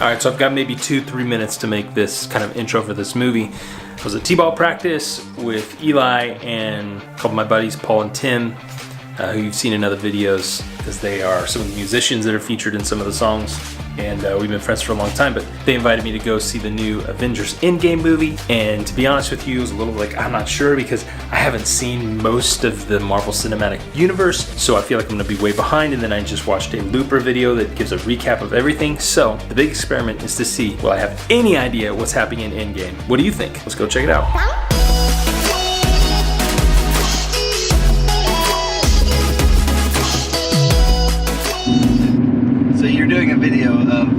Alright, so I've got maybe 2-3 minutes to make this kind of intro for this movie. I was at T-ball practice with Eli and a couple of my buddies, Paul and Tim, who you've seen in other videos because they are some of the musicians that are featured in some of the songs. And we've been friends for a long time, but they invited me to go see the new Avengers Endgame movie. And to be honest with you, it was a little like, I'm not sure because I haven't seen most of the Marvel Cinematic Universe, so I feel like I'm gonna be way behind. And then I just watched a Looper video that gives a recap of everything. So the big experiment is to see, will I have any idea what's happening in Endgame? What do you think? Let's go check it out. So you're doing a video of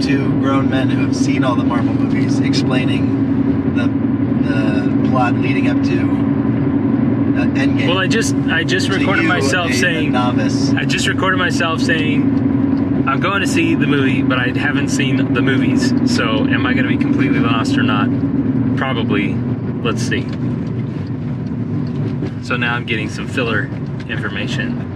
two grown men who have seen all the Marvel movies explaining the plot leading up to Endgame. Well, I just recorded myself saying, novice. I just recorded myself saying, I'm going to see the movie, but I haven't seen the movies. So am I going to be completely lost or not? Probably. Let's see. So now I'm getting some filler information.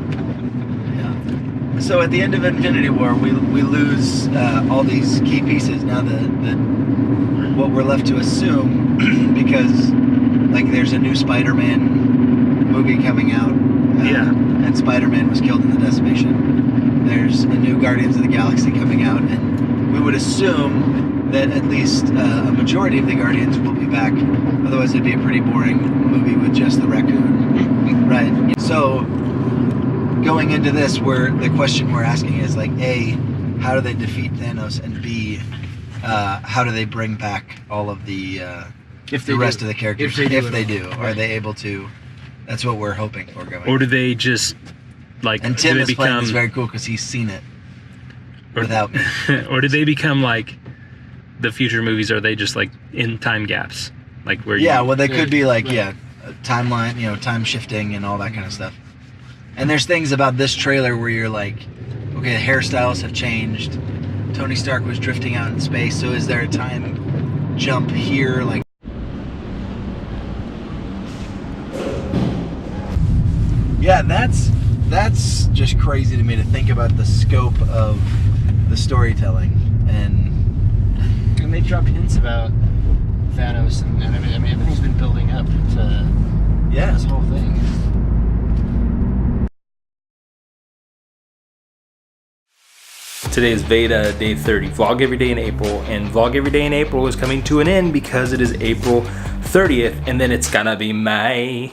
So at the end of Infinity War, we lose all these key pieces. Now what we're left to assume, because like there's a new Spider-Man movie coming out, and Spider-Man was killed in the decimation. There's a new Guardians of the Galaxy coming out, and we would assume that at least a majority of the Guardians will be back. Otherwise, it'd be a pretty boring movie with just the raccoon, right? So going into this, the question we're asking is like, A, how do they defeat Thanos, and B, how do they bring back all of the rest of the characters? If they do, are they able to? That's what we're hoping for going. Or do they just like? And Tim is playing this very cool because he's seen it without me. Or do they become like the future movies? Are they just like in time gaps, like where? Well, they could be like timeline, time shifting and all that kind of stuff. And there's things about this trailer where you're like, okay, the hairstyles have changed. Tony Stark was drifting out in space, so is there a time jump here? Like, yeah, that's just crazy to me to think about the scope of the storytelling. And they dropped hints about Thanos, and I mean everything's been building up to this whole thing. Today is Veda, day 30, vlog every day in April, and vlog every day in April is coming to an end because it is April 30th, and then it's gonna be May.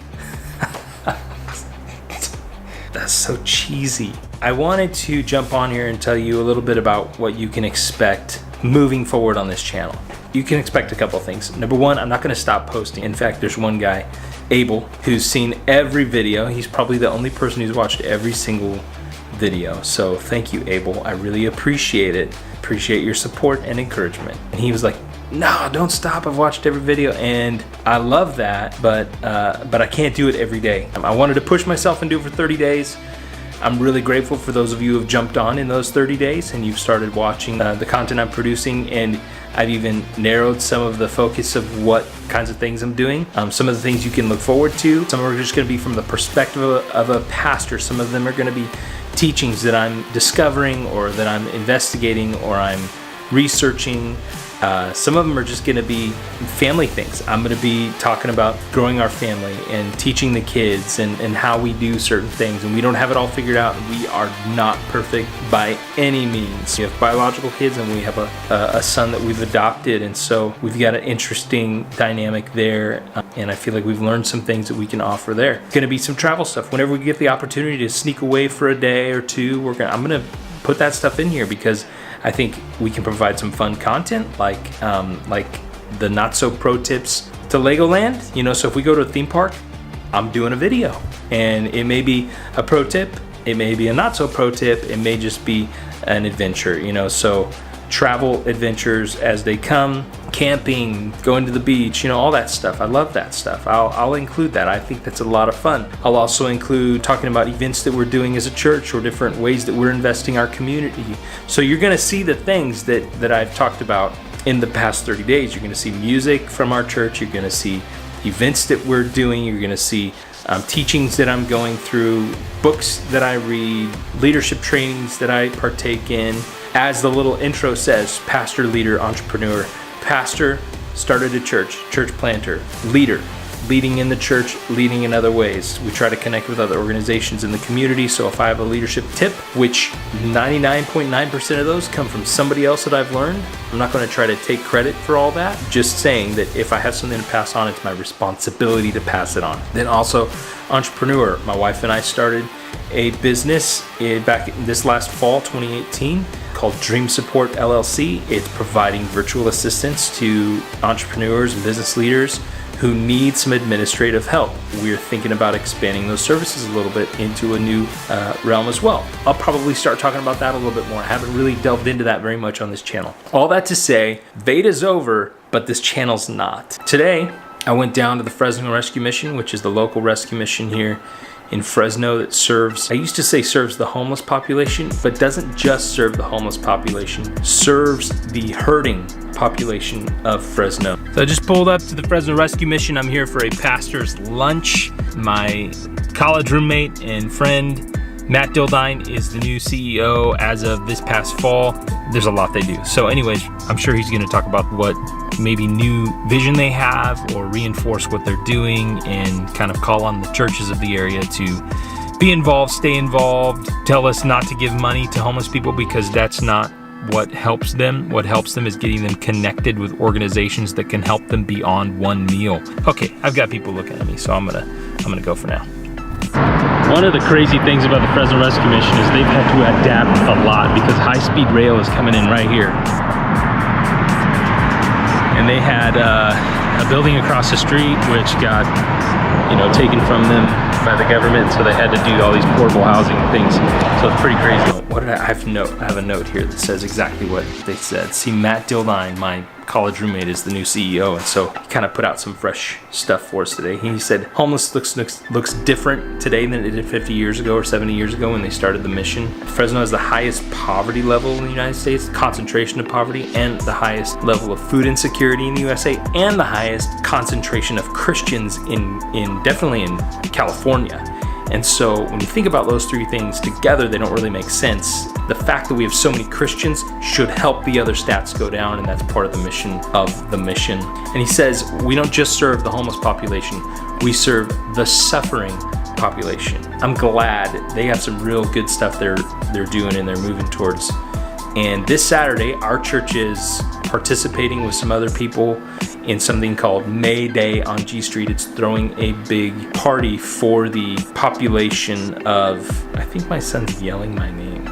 That's so cheesy. I wanted to jump on here and tell you a little bit about what you can expect moving forward on this channel. You can expect a couple of things. Number one, I'm not gonna stop posting. In fact, there's one guy, Abel, who's seen every video. He's probably the only person who's watched every single video. So thank you, Abel. I really appreciate it. Appreciate your support and encouragement. And he was like, no, don't stop. I've watched every video. And I love that, but I can't do it every day. I wanted to push myself and do it for 30 days. I'm really grateful for those of you who have jumped on in those 30 days and you've started watching the content I'm producing, and I've even narrowed some of the focus of what kinds of things I'm doing. Some of the things you can look forward to. Some are just going to be from the perspective of a pastor. Some of them are going to be teachings that I'm discovering or that I'm investigating or I'm researching. Some of them are just going to be family things. I'm going to be talking about growing our family and teaching the kids and how we do certain things. And we don't have it all figured out. We are not perfect by any means. We have biological kids and we have a son that we've adopted. And so we've got an interesting dynamic there. And I feel like we've learned some things that we can offer there. It's going to be some travel stuff. Whenever we get the opportunity to sneak away for a day or two, I'm going to put that stuff in here because I think we can provide some fun content like the not so pro tips to Legoland. So if we go to a theme park, I'm doing a video, and it may be a pro tip, it may be a not so pro tip, it may just be an adventure. So travel adventures as they come, camping, going to the beach, all that stuff. I love that stuff. I'll include that. I think that's a lot of fun. I'll also include talking about events that we're doing as a church or different ways that we're investing our community. So you're going to see the things that I've talked about in the past 30 days. You're going to see music from our church. You're going to see events that we're doing. You're going to see teachings that I'm going through, books that I read, leadership trainings that I partake in, As the little intro says, pastor, leader, entrepreneur. Pastor, started a church planter, leader, leading in the church, leading in other ways. We try to connect with other organizations in the community, so if I have a leadership tip, which 99.9% of those come from somebody else that I've learned, I'm not going to try to take credit for all that, just saying that if I have something to pass on, it's my responsibility to pass it on. Then also, entrepreneur. My wife and I started a business back in this last fall, 2018, called Dream Support LLC. It's providing virtual assistance to entrepreneurs and business leaders who need some administrative help. We're thinking about expanding those services a little bit into a new realm as well. I'll probably start talking about that a little bit more. I haven't really delved into that very much on this channel. All that to say, Veda's over, but this channel's not. Today, I went down to the Fresno Rescue Mission, which is the local rescue mission here in Fresno that serves, I used to say serves the homeless population, but doesn't just serve the homeless population, serves the hurting population of Fresno. So I just pulled up to the Fresno Rescue Mission. I'm here for a pastor's lunch. My college roommate and friend, Matt Dildine, is the new CEO as of this past fall. There's a lot they do. So anyways, I'm sure he's gonna talk about what maybe new vision they have or reinforce what they're doing and kind of call on the churches of the area to be involved, stay involved, tell us not to give money to homeless people because that's not what helps them. What helps them is getting them connected with organizations that can help them beyond one meal. Okay, I've got people looking at me, so I'm gonna go for now. One of the crazy things about the Fresno Rescue Mission is they've had to adapt a lot because high-speed rail is coming in right here. And they had a building across the street which got, taken from them by the government, so they had to do all these portable housing things. So it's pretty crazy. What did I have? I have a note here that says exactly what they said. See, Matt Dildine, my college roommate, is the new CEO, and so he kind of put out some fresh stuff for us today. He said homeless looks different today than it did 50 years ago or 70 years ago when they started the mission. Fresno has the highest poverty level in the United States, concentration of poverty, and the highest level of food insecurity in the USA, and the highest concentration of Christians definitely in California. And so when you think about those three things together, they don't really make sense. The fact that we have so many Christians should help the other stats go down, and that's part of the mission of the mission. And he says, we don't just serve the homeless population, we serve the suffering population. I'm glad they have some real good stuff they're doing and they're moving towards. And this Saturday, our church is participating with some other people in something called May Day on G Street. It's throwing a big party for the population of, I think my son's yelling my name.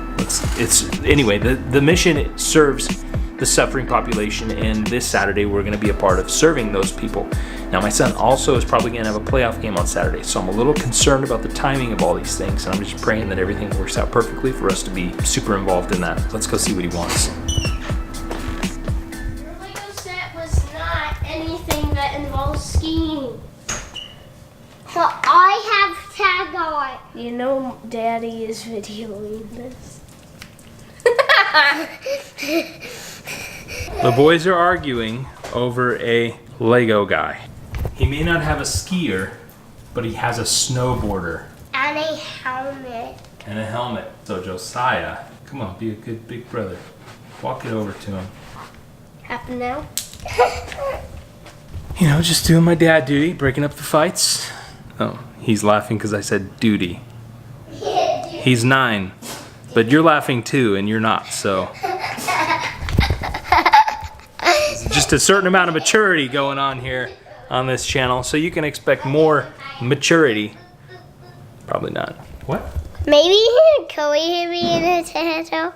Anyway, the mission serves the suffering population, and this Saturday we're gonna be a part of serving those people. Now my son also is probably gonna have a playoff game on Saturday, so I'm a little concerned about the timing of all these things, and I'm just praying that everything works out perfectly for us to be super involved in that. Let's go see what he wants. Your Lego set was not anything that involves skiing. So I have tag on. You know Daddy is videoing this. The boys are arguing over a Lego guy. He may not have a skier, but he has a snowboarder. And a helmet. And a helmet. So Josiah, come on, be a good big brother. Walk it over to him. Happen now? Just doing my dad duty, breaking up the fights. Oh, he's laughing because I said duty. He's 9, but you're laughing too, and you're not, so. Just a certain amount of maturity going on here on this channel, so you can expect more maturity. Probably not. What? Maybe Corey will be in the channel.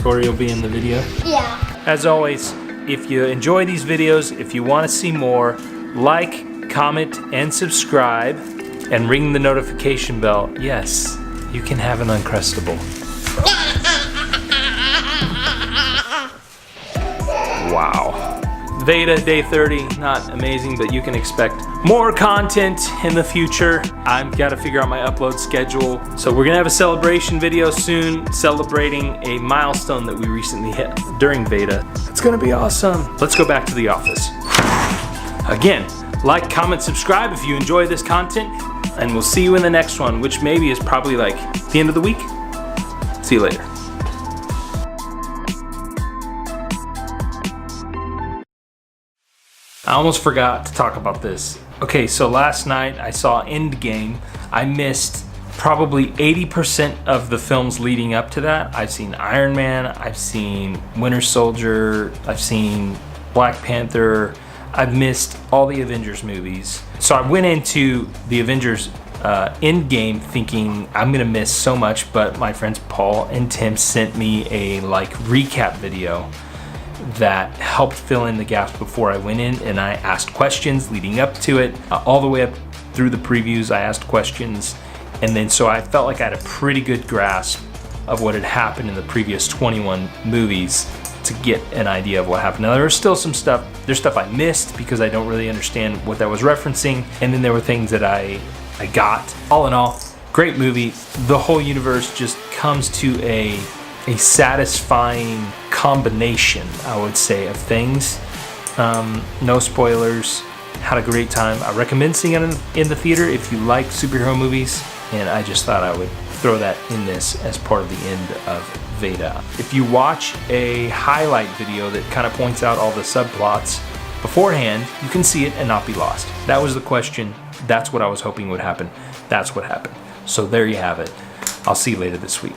Corey will be in the video? Yeah. As always, if you enjoy these videos, if you want to see more, like, comment, and subscribe, and ring the notification bell. Yes, you can have an Uncrustable. Wow. Veda day 30, not amazing, but you can expect more content in the future. I've got to figure out my upload schedule. So we're gonna have a celebration video soon, celebrating a milestone that we recently hit during Veda. It's gonna be awesome. Let's go back to the office. Again, like, comment, subscribe if you enjoy this content, and we'll see you in the next one, which maybe is probably like the end of the week. See you later. I almost forgot to talk about this. Okay, so last night I saw Endgame. I missed probably 80% of the films leading up to that. I've seen Iron Man, I've seen Winter Soldier, I've seen Black Panther. I've missed all the Avengers movies. So I went into the Avengers Endgame thinking I'm gonna miss so much, but my friends Paul and Tim sent me a recap video that helped fill in the gaps before I went in, and I asked questions leading up to it. All the way up through the previews, I asked questions, and then so I felt like I had a pretty good grasp of what had happened in the previous 21 movies to get an idea of what happened. Now there's still some stuff, there's stuff I missed because I don't really understand what that was referencing, and then there were things that I got. All in all, great movie. The whole universe just comes to a satisfying combination, I would say, of things. No spoilers. Had a great time. I recommend seeing it in the theater if you like superhero movies, and I just thought I would throw that in this as part of the end of Veda. If you watch a highlight video that kind of points out all the subplots beforehand, you can see it and not be lost. That was the question. That's what I was hoping would happen. That's what happened. So there you have it. I'll see you later this week.